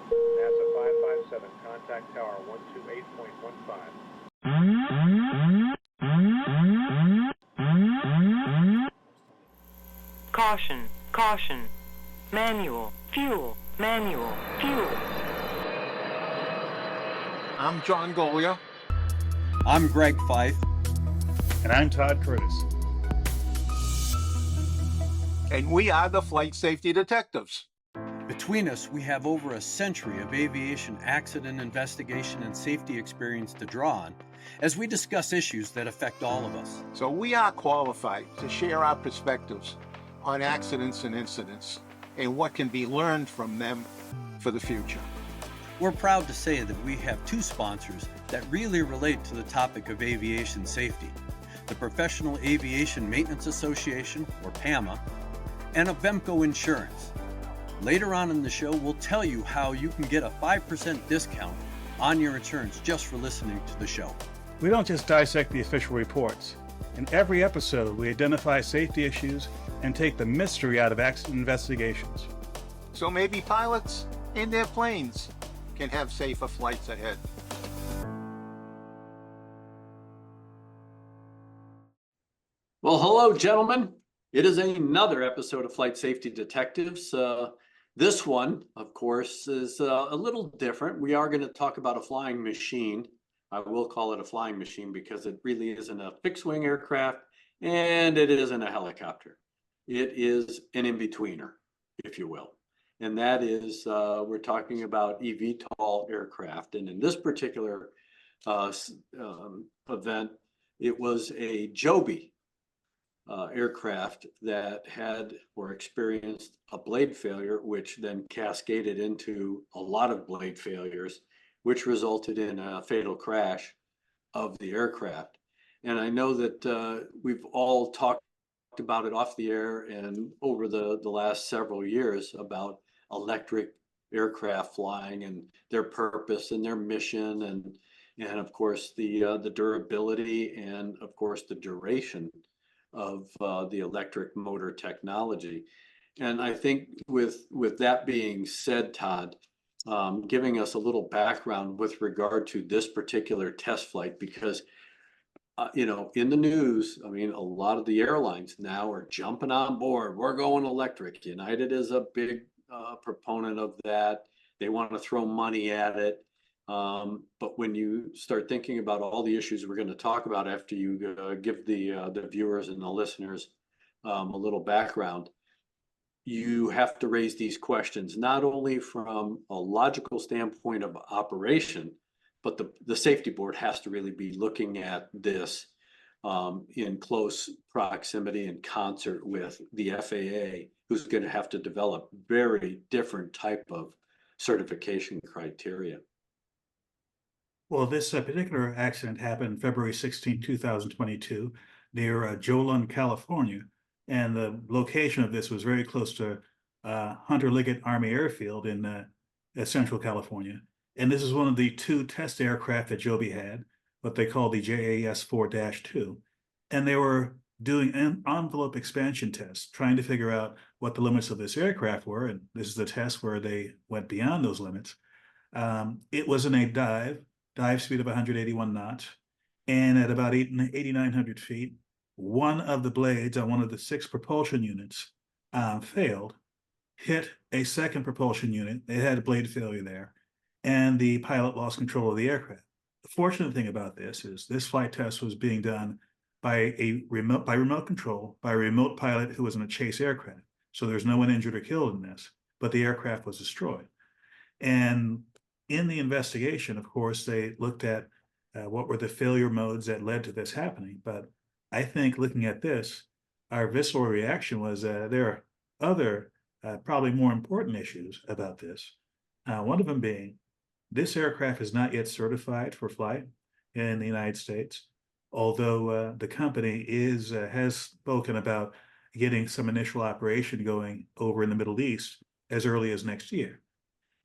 NASA 557, contact tower 128.15. Caution, caution. Manual, fuel, manual, fuel. I'm John Goglia. I'm Greg Feith. And I'm Todd Curtis. And we are the Flight Safety Detectives. Between us, we have over a century of aviation accident investigation and safety experience to draw on as we discuss issues that affect all of us. So we are qualified to share our perspectives on accidents and incidents and what can be learned from them for the future. We're proud to say that we have two sponsors that really relate to the topic of aviation safety: the Professional Aviation Maintenance Association, or PAMA, and Avemco Insurance. Later on in the show, we'll tell you how you can get a 5% discount on your insurance just for listening to the show. We don't just dissect the official reports. In every episode, we identify safety issues and take the mystery out of accident investigations. So maybe pilots and their planes can have safer flights ahead. Well, hello, gentlemen. It is another episode of Flight Safety Detectives. This one, of course, is a little different. We are going to talk about a flying machine. I will call it a flying machine because it really isn't a fixed-wing aircraft and it isn't a helicopter. It is an in-betweener, if you will. And that is, we're talking about eVTOL aircraft. And in this particular event, it was a Joby aircraft that had or experienced a blade failure, which then cascaded into a lot of blade failures, which resulted in a fatal crash of the aircraft. And I know that we've all talked about it off the air and over the last several years about electric aircraft flying and their purpose and their mission, and of course the durability and of course the duration of the electric motor technology. And I think with that being said, Todd, giving us a little background with regard to this particular test flight, because in the news, I mean, a lot of the airlines now are jumping on board. We're going electric. United is a big proponent of that. They want to throw money at it. But when you start thinking about all the issues we're going to talk about after you give the viewers and the listeners a little background, you have to raise these questions, not only from a logical standpoint of operation, but the safety board has to really be looking at this in close proximity and concert with the FAA, who's going to have to develop very different type of certification criteria. Well, this particular accident happened February 16, 2022, near Jolon, California. And the location of this was very close to Hunter Liggett Army Airfield in Central California. And this is one of the two test aircraft that Joby had, what they call the JAS4-2. And they were doing an envelope expansion tests, trying to figure out what the limits of this aircraft were. And this is the test where they went beyond those limits. It was in a dive speed of 181 knots. And at about 8,900 feet, one of the blades on one of the 6 propulsion units failed, hit a second propulsion unit. It had a blade failure there, and the pilot lost control of the aircraft. The fortunate thing about this is this flight test was being done by remote control by a remote pilot who was in a chase aircraft. So there's no one injured or killed in this, but the aircraft was destroyed. And in the investigation, of course, they looked at what were the failure modes that led to this happening. But I think looking at this, our visceral reaction was there are other, probably more important issues about this. One of them being, this aircraft is not yet certified for flight in the United States, although the company has spoken about getting some initial operation going over in the Middle East as early as next year.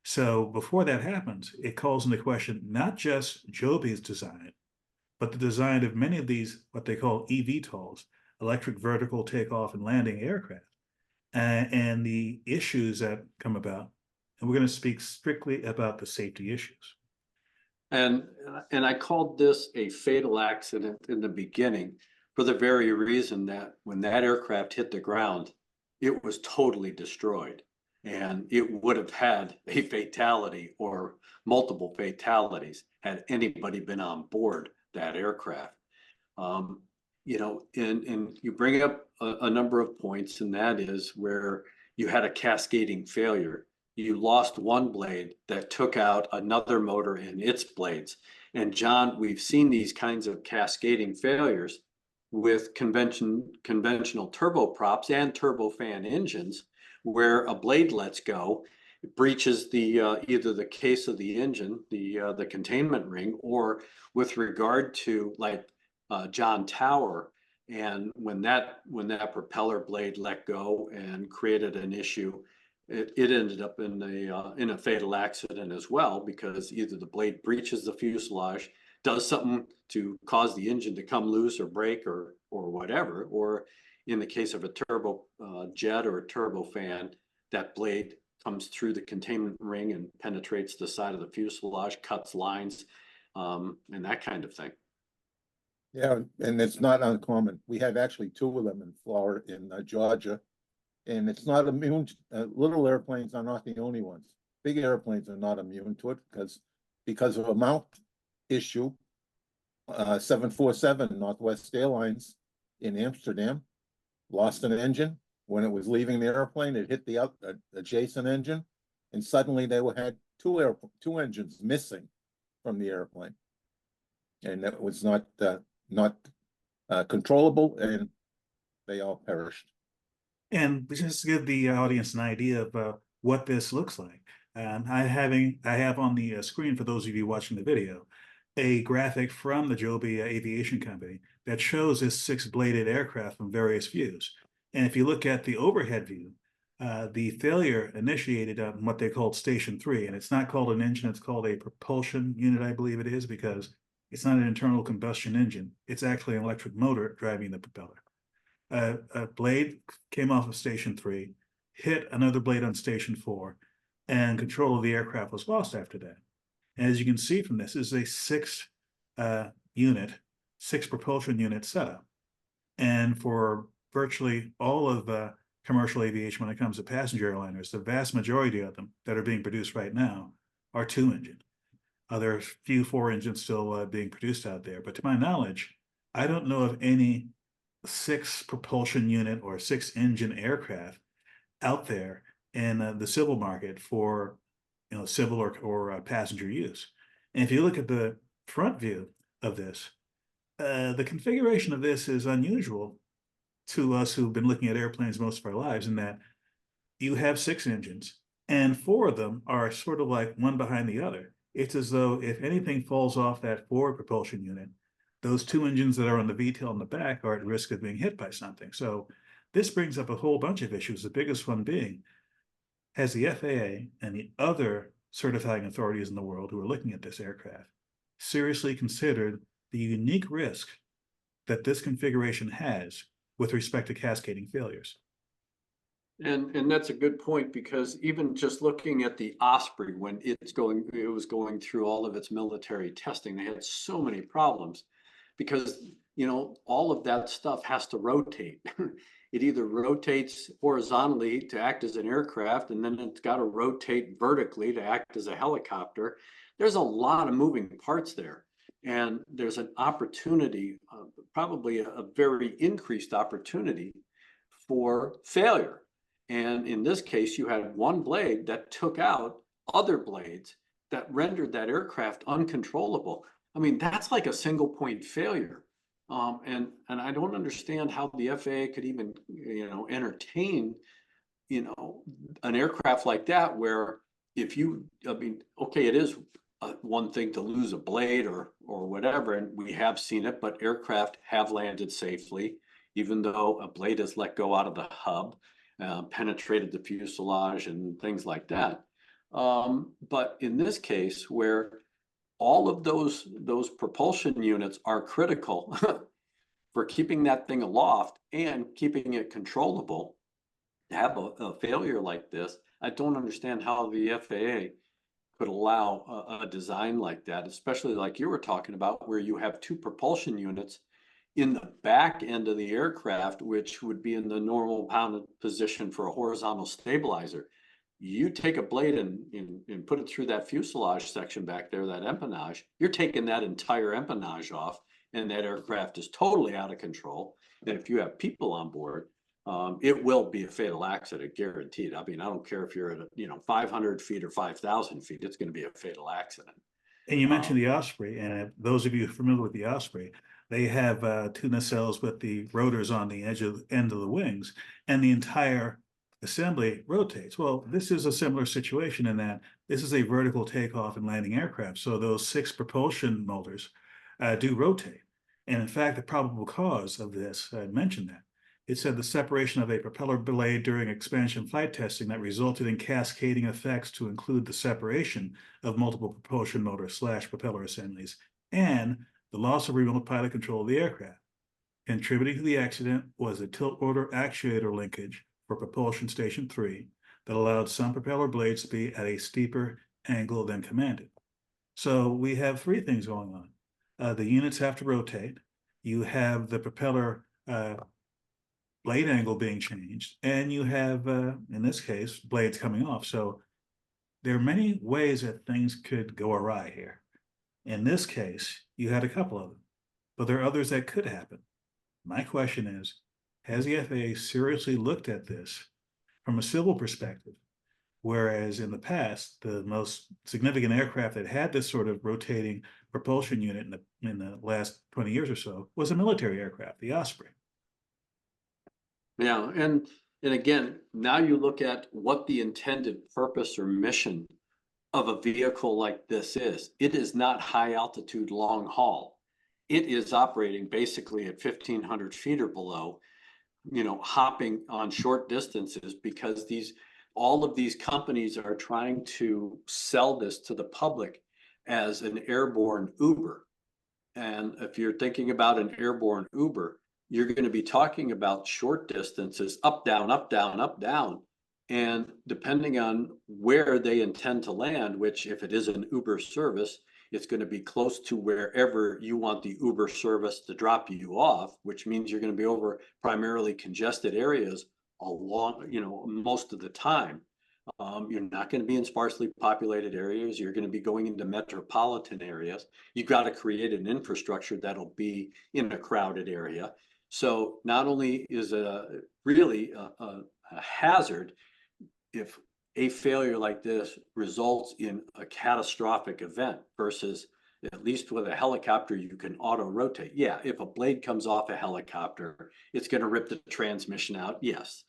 So before that happens, it calls into question not just Joby's design, but the design of many of these, what they call eVTOLs, electric vertical takeoff and landing aircraft, and the issues that come about and we're going to speak strictly about the safety issues. And I called this a fatal accident in the beginning for the very reason that when that aircraft hit the ground, it was totally destroyed. And it would have had a fatality or multiple fatalities had anybody been on board that aircraft. You know, and you bring up a number of points, and that is where you had a cascading failure. You lost one blade that took out another motor and its blades. And John, we've seen these kinds of cascading failures with conventional turboprops and turbofan engines, where a blade lets go, it breaches the either the case of the engine, the containment ring, or with regard to like John Tower, and when that propeller blade let go and created an issue, it ended up in a fatal accident as well, because either the blade breaches the fuselage, does something to cause the engine to come loose or break or whatever, or in the case of a turbo jet or a turbofan, that blade comes through the containment ring and penetrates the side of the fuselage, cuts lines, and that kind of thing. Yeah, and it's not uncommon. We have actually two of them in Florida, in Georgia, and it's not immune. Little airplanes are not the only ones. Big airplanes are not immune to it because of a mount issue. 747 Northwest Airlines in Amsterdam lost an engine. When it was leaving the airplane, it hit the adjacent engine, and suddenly they had two engines missing from the airplane, and that was not controllable, and they all perished. And just to give the audience an idea of what this looks like, I have on the screen, for those of you watching the video, a graphic from the Joby Aviation Company that shows this six-bladed aircraft from various views. And if you look at the overhead view, the failure initiated on what they called Station 3, and it's not called an engine, it's called a propulsion unit, I believe it is, because it's not an internal combustion engine. It's actually an electric motor driving the propeller. A blade came off of Station 3, hit another blade on Station 4, and control of the aircraft was lost after that. And as you can see from this is a six propulsion unit setup. And for virtually all of commercial aviation, when it comes to passenger airliners, the vast majority of them that are being produced right now are two-engine. There are a few four engines still being produced out there, but to my knowledge, I don't know of any six propulsion unit or six engine aircraft out there in the civil market for civil or passenger use. And if you look at the front view of this, the configuration of this is unusual to us who've been looking at airplanes most of our lives, in that you have six engines and four of them are sort of like one behind the other. It's as though if anything falls off that forward propulsion unit, those two engines that are on the VTOL in the back are at risk of being hit by something. So this brings up a whole bunch of issues, the biggest one being, has the FAA and the other certifying authorities in the world who are looking at this aircraft seriously considered the unique risk that this configuration has with respect to cascading failures? And that's a good point, because even just looking at the Osprey, when it was going through all of its military testing, they had so many problems because, all of that stuff has to rotate. It either rotates horizontally to act as an aircraft, and then it's got to rotate vertically to act as a helicopter. There's a lot of moving parts there. And there's an opportunity, probably a very increased opportunity for failure. And in this case, you had one blade that took out other blades that rendered that aircraft uncontrollable. I mean, that's like a single point failure. And I don't understand how the FAA could even, entertain, an aircraft like that, where okay, it is one thing to lose a blade or whatever, and we have seen it, but aircraft have landed safely, even though a blade has let go out of the hub, penetrated the fuselage and things like that. But in this case, where all of those propulsion units are critical for keeping that thing aloft and keeping it controllable, to have a failure like this, I don't understand how the FAA could allow a design like that, especially like you were talking about, where you have two propulsion units in the back end of the aircraft, which would be in the normal pounded position for a horizontal stabilizer. You take a blade and put it through that fuselage section back there, that empennage, you're taking that entire empennage off, and that aircraft is totally out of control. And if you have people on board, it will be a fatal accident, guaranteed. I mean, I don't care if you're at 500 feet or 5,000 feet, it's going to be a fatal accident. And you mentioned the Osprey, and those of you familiar with the Osprey, they have two nacelles with the rotors on the end of the wings, and the entire assembly rotates. Well, this is a similar situation in that this is a vertical takeoff and landing aircraft, so those 6 propulsion motors do rotate. And in fact, the probable cause of this, I mentioned that. It said the separation of a propeller blade during expansion flight testing that resulted in cascading effects to include the separation of multiple propulsion motor / propeller assemblies and the loss of remote pilot control of the aircraft. Contributing to the accident was a tilt rotor actuator linkage for propulsion station 3 that allowed some propeller blades to be at a steeper angle than commanded. So we have 3 things going on. The units have to rotate. You have the propeller blade angle being changed, and you have, in this case, blades coming off. So there are many ways that things could go awry here. In this case, you had a couple of them, but there are others that could happen. My question is, has the FAA seriously looked at this from a civil perspective? Whereas in the past, the most significant aircraft that had this sort of rotating propulsion unit in the last 20 years or so was a military aircraft, the Osprey. Yeah, and again, now you look at what the intended purpose or mission of a vehicle like this is. It is not high altitude, long haul. It is operating basically at 1,500 feet or below, hopping on short distances, because all of these companies are trying to sell this to the public as an airborne Uber. And if you're thinking about an airborne Uber, you're going to be talking about short distances, up, down, up, down, up, down. And depending on where they intend to land, which if it is an Uber service, it's going to be close to wherever you want the Uber service to drop you off, which means you're going to be over primarily congested areas along, most of the time. You're not going to be in sparsely populated areas. You're going to be going into metropolitan areas. You've got to create an infrastructure that'll be in a crowded area. So not only is it really a hazard if a failure like this results in a catastrophic event, versus at least with a helicopter, you can auto rotate. Yeah, if a blade comes off a helicopter, it's going to rip the transmission out. Yes,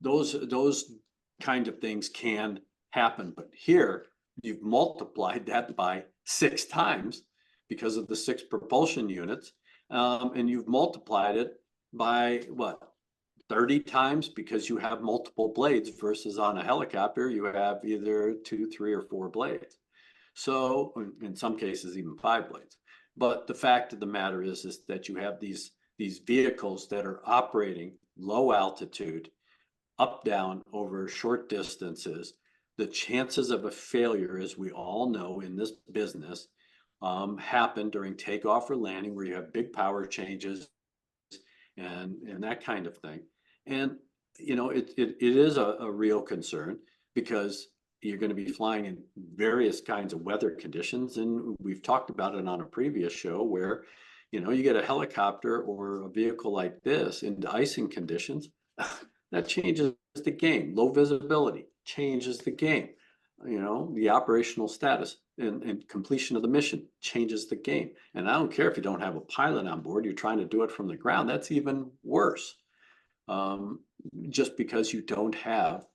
those kind of things can happen. But here, you've multiplied that by 6 times because of the 6 propulsion units, and you've multiplied it by what, 30 times, because you have multiple blades, versus on a helicopter you have either 2, 3, or 4 blades. So in some cases even 5 blades. But the fact of the matter is that you have these vehicles that are operating low altitude, up down over short distances. The chances of a failure, as we all know in this business, happen during takeoff or landing, where you have big power changes and that kind of thing. And it is a real concern, because you're going to be flying in various kinds of weather conditions, and we've talked about it on a previous show, where you get a helicopter or a vehicle like this into icing conditions. That changes the game. Low visibility changes the game. The operational status and completion of the mission changes the game. And I don't care if you don't have a pilot on board, you're trying to do it from the ground. That's even worse. Just because you don't have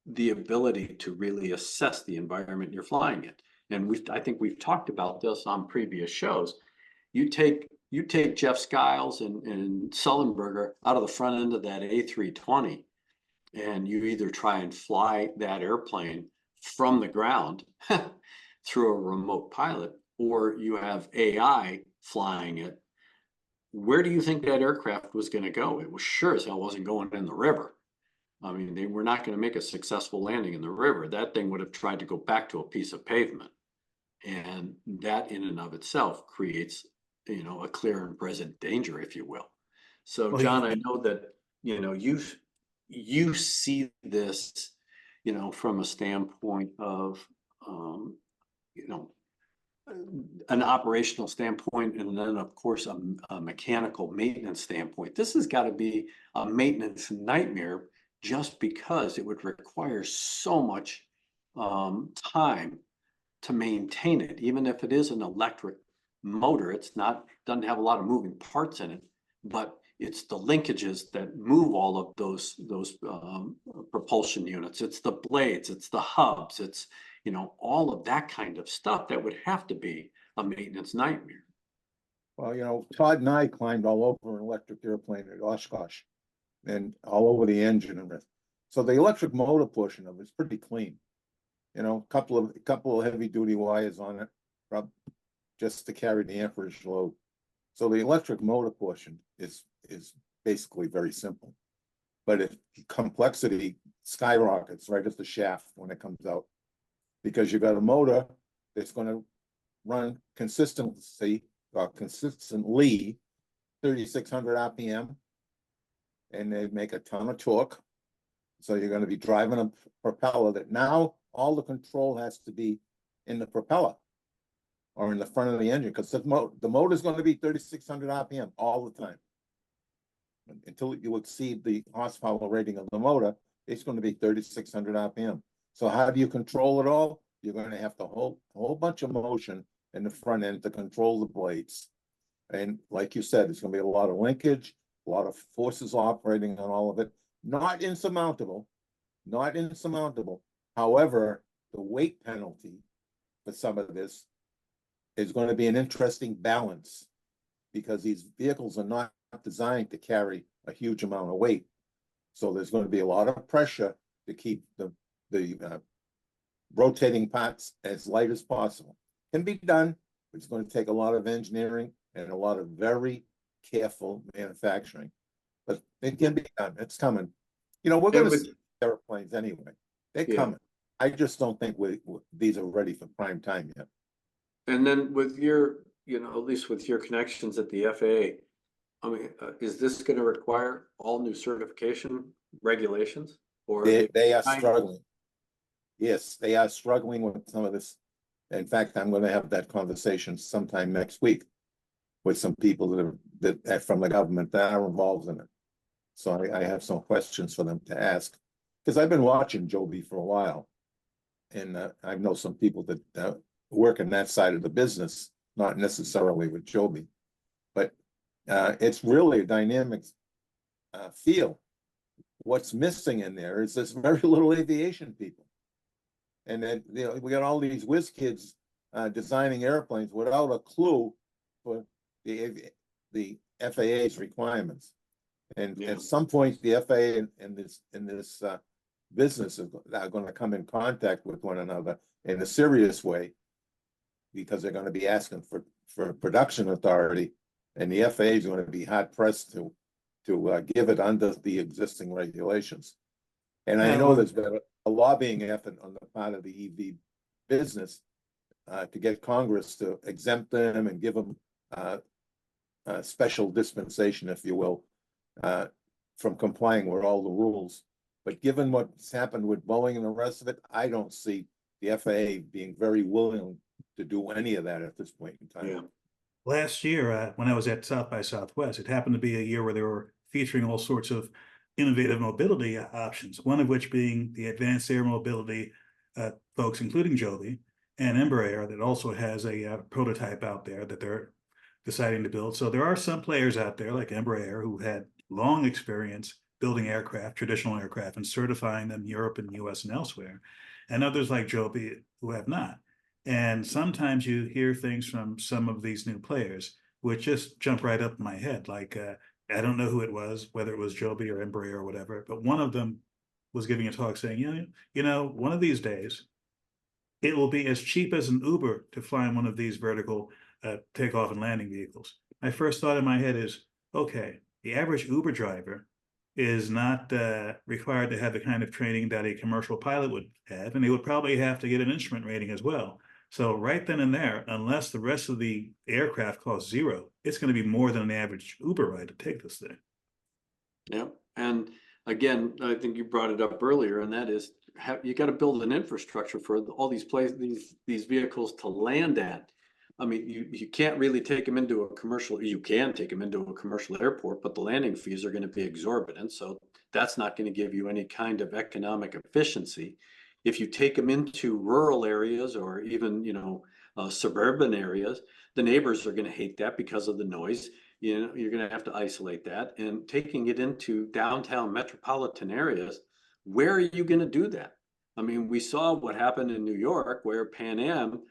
the ability to really assess the environment you're flying in. And I think we've talked about this on previous shows. You take Jeff Skiles and Sullenberger out of the front end of that A320, and you either try and fly that airplane from the ground through a remote pilot, or you have AI flying it. Where do you think that aircraft was going to go? It was sure as hell wasn't going in the river. I mean, they were not going to make a successful landing in the river. That thing would have tried to go back to a piece of pavement. And that in and of itself creates, a clear and present danger, if you will. So, Well, John, I know that, you see this, from a standpoint of, you know, an operational standpoint, and then of course a mechanical maintenance standpoint. This has got to be a maintenance nightmare just because it would require so much time to maintain it. Even if it is an electric motor, doesn't have a lot of moving parts in it, but it's the linkages that move all of those propulsion units. It's the blades, it's the hubs, it's all of that kind of stuff that would have to be a maintenance nightmare. Well, Todd and I climbed all over an electric airplane at Oshkosh and all over the engine and this. So the electric motor portion of it's pretty clean. Couple of heavy duty wires on it, just to carry the amperage load. So the electric motor portion is basically very simple, but complexity skyrockets right at the shaft when it comes out, because you got a motor that's going to run consistently 3,600 RPM, and they make a ton of torque. So you're going to be driving a propeller that now all the control has to be in the propeller or in the front of the engine, because the motor is going to be 3,600 RPM all the time. Until you exceed the horsepower rating of the motor, it's going to be 3,600 RPM. So how do you control it all? You're going to have to hold a whole bunch of motion in the front end to control the blades. And like you said, it's going to be a lot of linkage, a lot of forces operating on all of it. Not insurmountable. However, the weight penalty for some of this is going to be an interesting balance, because these vehicles are not designed to carry a huge amount of weight. So there's going to be a lot of pressure to keep the rotating parts as light as possible. Can be done, but it's going to take a lot of engineering and a lot of very careful manufacturing. But it can be done. It's coming. We're going to see airplanes anyway. They're coming. I just don't think these are ready for prime time yet. And then with your, at least with your connections at the FAA, I mean, is this going to require all new certification regulations? Or they are struggling. Yes, they are struggling with some of this. In fact, I'm going to have that conversation sometime next week with some people that are from the government that are involved in it. So I have some questions for them to ask, because I've been watching Joby for a while, and I know some people that work in that side of the business, not necessarily with Joby, but it's really a dynamic field. What's missing in there is this very little aviation people. And then, we got all these whiz kids designing airplanes without a clue for the FAA's requirements. And at some point, the FAA and this business are going to come in contact with one another in a serious way, because they're going to be asking for production authority, and the FAA is going to be hard pressed to give it under the existing regulations. And I know there's been a lobbying effort on the part of the EV business to get Congress to exempt them and give them a special dispensation, if you will, from complying with all the rules. But given what's happened with Boeing and the rest of it, I don't see the FAA being very willing to do any of that at this point in time. Yeah. Last year, when I was at South by Southwest, it happened to be a year where they were featuring all sorts of innovative mobility options, one of which being the advanced air mobility folks, including Joby and Embraer, that also has a prototype out there that they're deciding to build. So there are some players out there like Embraer who had long experience building aircraft, traditional aircraft, and certifying them in Europe and US and elsewhere, and others like Joby who have not. And sometimes you hear things from some of these new players which just jump right up in my head. Like, I don't know who it was, whether it was Joby or Embraer or whatever, but one of them was giving a talk saying, one of these days, it will be as cheap as an Uber to fly in one of these vertical takeoff and landing vehicles. My first thought in my head is, okay, the average Uber driver is not required to have the kind of training that a commercial pilot would have, and they would probably have to get an instrument rating as well. So right then and there, unless the rest of the aircraft costs zero, it's going to be more than an average Uber ride to take this thing. Yeah, and again, I think you brought it up earlier, and that is you got to build an infrastructure for all these places, these vehicles to land at. I mean, you can't really take them into a commercial. You can take them into a commercial airport, but the landing fees are going to be exorbitant. So that's not going to give you any kind of economic efficiency. If you take them into rural areas or even suburban areas, the neighbors are going to hate that because of the noise. You're going to have to isolate that. And taking it into downtown metropolitan areas, where are you going to do that? I mean, we saw what happened in New York where Pan Am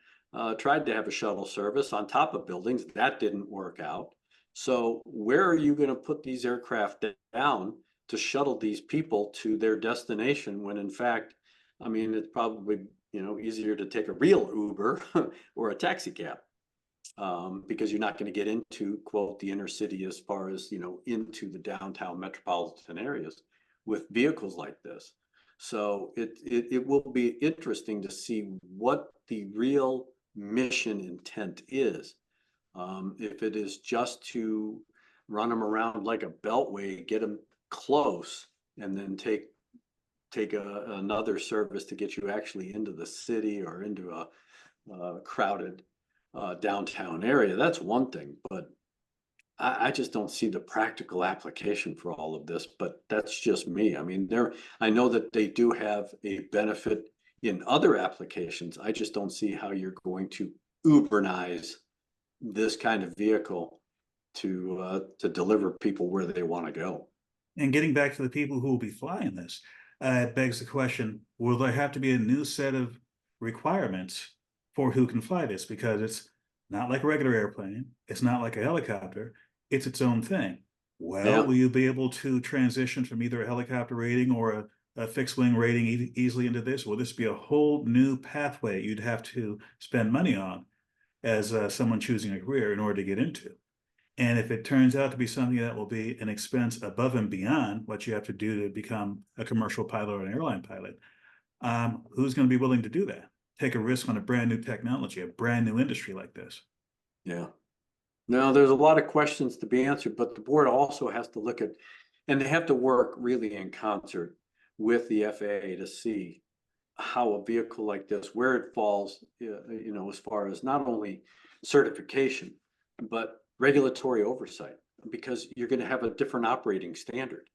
tried to have a shuttle service on top of buildings. That didn't work out. So where are you going to put these aircraft down to shuttle these people to their destination when in fact, I mean, it's probably, easier to take a real Uber or a taxi cab. Because you're not going to get into, quote, the inner city as far as, into the downtown metropolitan areas with vehicles like this. So it will be interesting to see what the real mission intent is. If it is just to run them around like a beltway, get them close, and then take another service to get you actually into the city or into a crowded downtown area, that's one thing, but I just don't see the practical application for all of this, but that's just me. I mean, I know that they do have a benefit in other applications. I just don't see how you're going to Ubernize this kind of vehicle to deliver people where they want to go. And getting back to the people who will be flying this, it begs the question, will there have to be a new set of requirements for who can fly this? Because it's not like a regular airplane. It's not like a helicopter. It's its own thing. Well, Yeah. will you be able to transition from either a helicopter rating or a fixed wing rating easily into this? Will this be a whole new pathway you'd have to spend money on as someone choosing a career in order to get into? And if it turns out to be something that will be an expense above and beyond what you have to do to become a commercial pilot or an airline pilot, who's going to be willing to do that? Take a risk on a brand new technology, a brand new industry like this? Yeah. Now, there's a lot of questions to be answered, but the board also has to look at, and they have to work really in concert with the FAA to see how a vehicle like this, where it falls, as far as not only certification, but regulatory oversight, because you're going to have a different operating standard.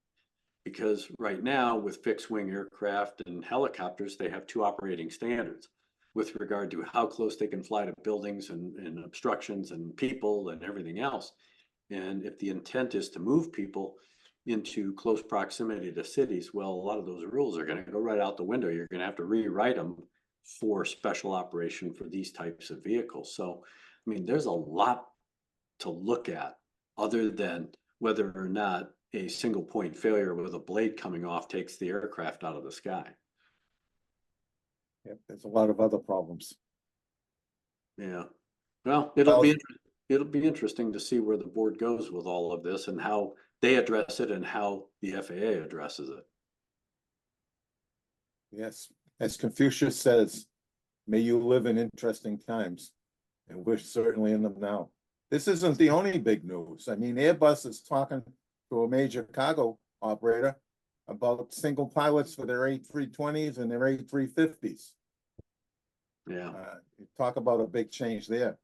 Because right now with fixed wing aircraft and helicopters, they have two operating standards with regard to how close they can fly to buildings and obstructions and people and everything else. And if the intent is to move people into close proximity to cities, well, a lot of those rules are going to go right out the window. You're going to have to rewrite them for special operation for these types of vehicles. So, I mean, there's a lot to look at other than whether or not a single point failure with a blade coming off takes the aircraft out of the sky. Yep, there's a lot of other problems. Yeah. Well, it'll be interesting to see where the board goes with all of this and how they address it and how the FAA addresses it. Yes, as Confucius says, may you live in interesting times, and we're certainly in them now. This isn't the only big news. I mean, Airbus is talking to a major cargo operator about single pilots for their A320s and their A350s. Yeah. Talk about a big change there.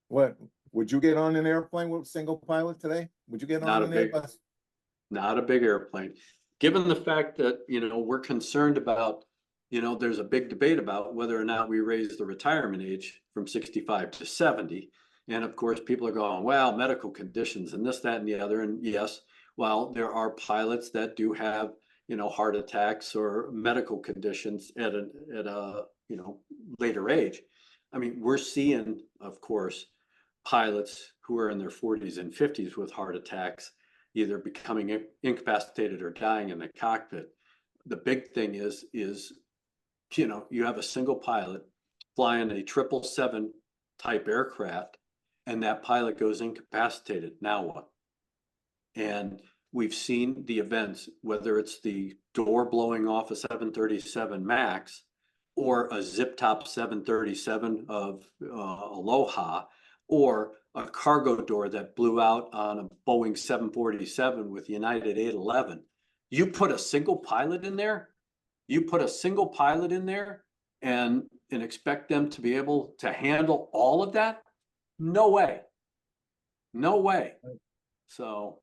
What, would you get on an airplane with a single pilot today? Would you get on an Airbus? Not a big airplane. Given the fact that, we're concerned about, there's a big debate about whether or not we raise the retirement age from 65 to 70. And of course, people are going, well, medical conditions and this, that, and the other. And yes, while there are pilots that do have, heart attacks or medical conditions at a later age. I mean, we're seeing, of course, pilots who are in their 40s and 50s with heart attacks, either becoming incapacitated or dying in the cockpit. The big thing is, you have a single pilot flying a 777 type aircraft, and that pilot goes incapacitated. Now what? And we've seen the events, whether it's the door blowing off a 737 MAX or a zip top 737 of Aloha, or a cargo door that blew out on a Boeing 747 with United 811. You put a single pilot in there, and expect them to be able to handle all of that? No way. No way. So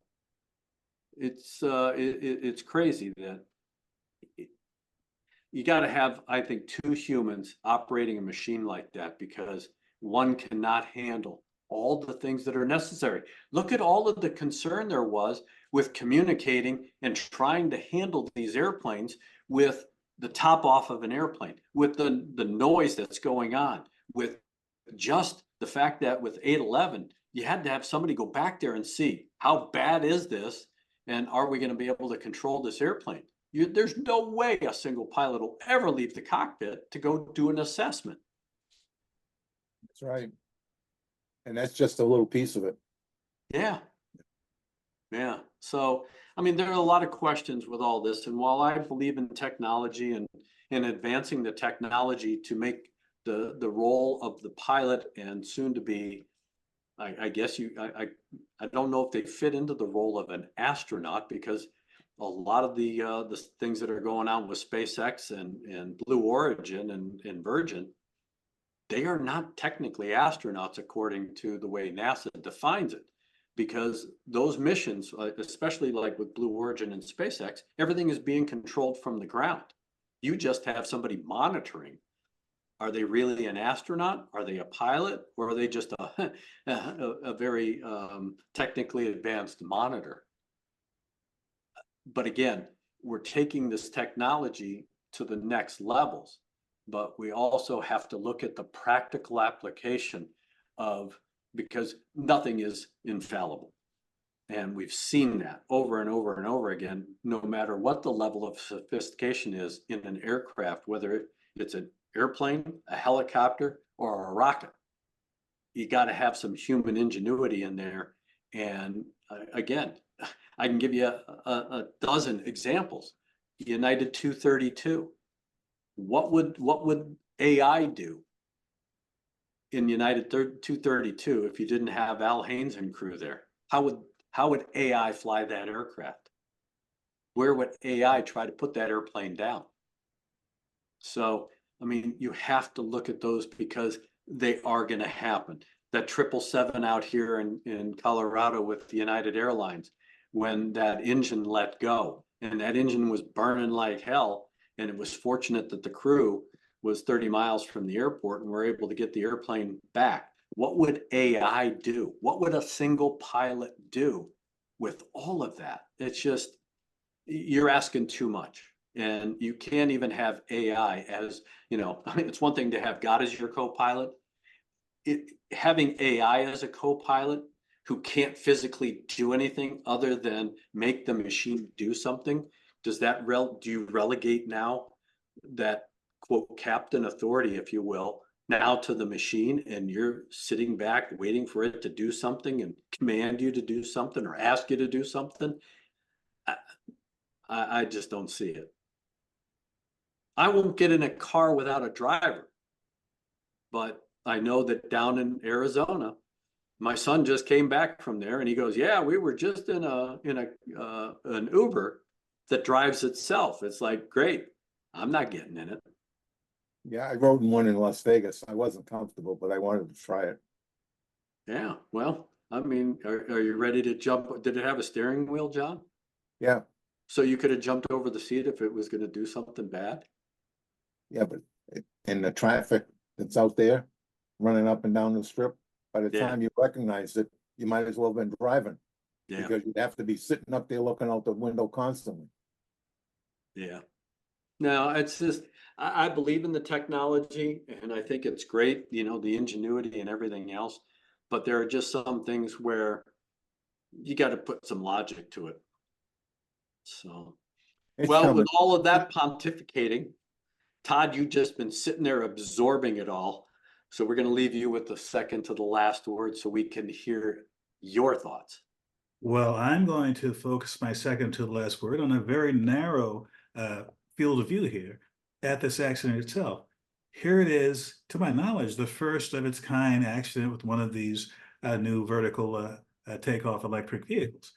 it's crazy that you got to have, I think, two humans operating a machine like that, because one cannot handle all the things that are necessary. Look at all of the concern there was with communicating and trying to handle these airplanes with the top off of an airplane, with the noise that's going on, with just the fact that with 811, you had to have somebody go back there and see how bad is this, and are we going to be able to control this airplane? There's no way a single pilot will ever leave the cockpit to go do an assessment. That's right. And that's just a little piece of it. Yeah. Yeah. So, I mean, there are a lot of questions with all this. And while I believe in technology and in advancing the technology to make the role of the pilot and soon to be, I guess I don't know if they fit into the role of an astronaut, because a lot of the things that are going on with SpaceX and Blue Origin and Virgin, they are not technically astronauts according to the way NASA defines it, because those missions, especially like with Blue Origin and SpaceX, everything is being controlled from the ground. You just have somebody monitoring. Are they really an astronaut? Are they a pilot? Or are they just a very technically advanced monitor? But again, we're taking this technology to the next levels, but we also have to look at the practical application of, because nothing is infallible. And we've seen that over and over and over again, no matter what the level of sophistication is in an aircraft, whether it's an airplane, a helicopter, or a rocket. You got to have some human ingenuity in there. And again, I can give you a dozen examples. United 232. What would AI do in United 232 if you didn't have Al Haynes and crew there? How would AI fly that aircraft? Where would AI try to put that airplane down? So, I mean, you have to look at those because they are going to happen. That 777 out here in Colorado with United Airlines, when that engine let go, and that engine was burning like hell, and it was fortunate that the crew was 30 miles from the airport and were able to get the airplane back. What would AI do? What would a single pilot do with all of that? It's just, you're asking too much. And you can't even have AI as, I mean, it's one thing to have God as your co-pilot. Having AI as a co-pilot who can't physically do anything other than make the machine do something, do you relegate now that quote captain authority, if you will, now to the machine, and you're sitting back waiting for it to do something and command you to do something or ask you to do something? I just don't see it. I won't get in a car without a driver, but I know that down in Arizona, my son just came back from there and he goes, yeah, we were just in an Uber that drives itself. It's like, great, I'm not getting in it. Yeah, I rode in one in Las Vegas. I wasn't comfortable, but I wanted to try it. Yeah, well, I mean, are you ready to jump? Did it have a steering wheel, John? Yeah. So you could have jumped over the seat if it was going to do something bad? Yeah, but in the traffic that's out there, running up and down the strip, by the time you recognize it, you might as well have been driving. Yeah. Because you'd have to be sitting up there looking out the window constantly. Yeah. No, it's just, I believe in the technology and I think it's great, the ingenuity and everything else. But there are just some things where you got to put some logic to it. So, well, with all of that pontificating, Todd, you've just been sitting there absorbing it all. So we're going to leave you with the second to the last word so we can hear your thoughts. Well, I'm going to focus my second to the last word on a very narrow field of view here at this accident itself. Here it is, to my knowledge, the first of its kind accident with one of these new vertical takeoff electric vehicles.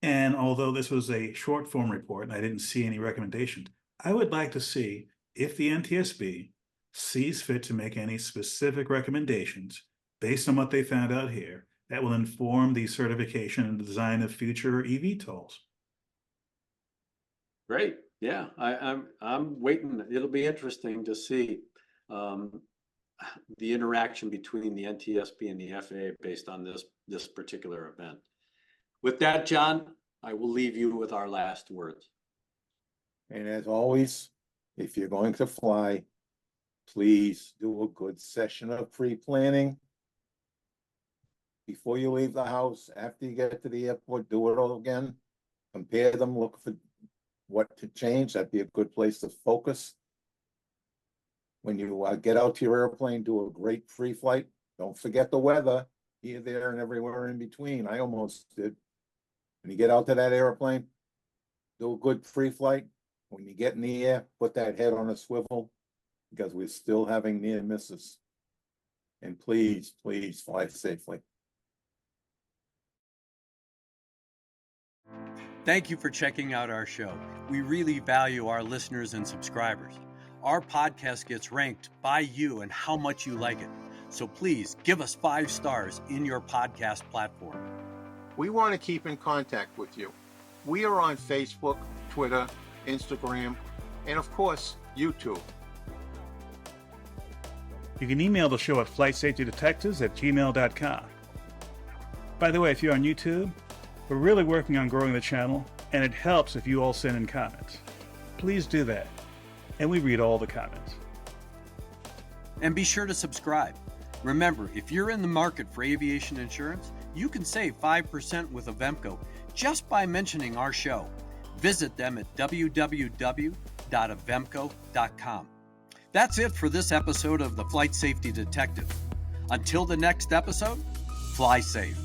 And although this was a short form report and I didn't see any recommendations, I would like to see if the NTSB sees fit to make any specific recommendations based on what they found out here that will inform the certification and design of future eVTOLs. Great. Yeah, I'm waiting. It'll be interesting to see the interaction between the NTSB and the FAA based on this particular event. With that, John, I will leave you with our last words. And as always, if you're going to fly, please do a good session of pre-planning. Before you leave the house, after you get to the airport, do it all again. Compare them, look for what to change. That'd be a good place to focus. When you get out to your airplane, do a great pre-flight. Don't forget the weather here, there, and everywhere in between. I almost did. When you get out to that airplane, do a good pre-flight. When you get in the air, put that head on a swivel, because we're still having near misses. And please, please fly safely. Thank you for checking out our show. We really value our listeners and subscribers. Our podcast gets ranked by you and how much you like it. So please give us 5 stars in your podcast platform. We want to keep in contact with you. We are on Facebook, Twitter, Instagram, and of course, YouTube. You can email the show at flightsafetydetectives@gmail.com. By the way, if you're on YouTube, we're really working on growing the channel, and it helps if you all send in comments. Please do that, and we read all the comments. And be sure to subscribe. Remember, if you're in the market for aviation insurance, you can save 5% with Avemco just by mentioning our show. Visit them at www.avemco.com. That's it for this episode of the Flight Safety Detective. Until the next episode, fly safe.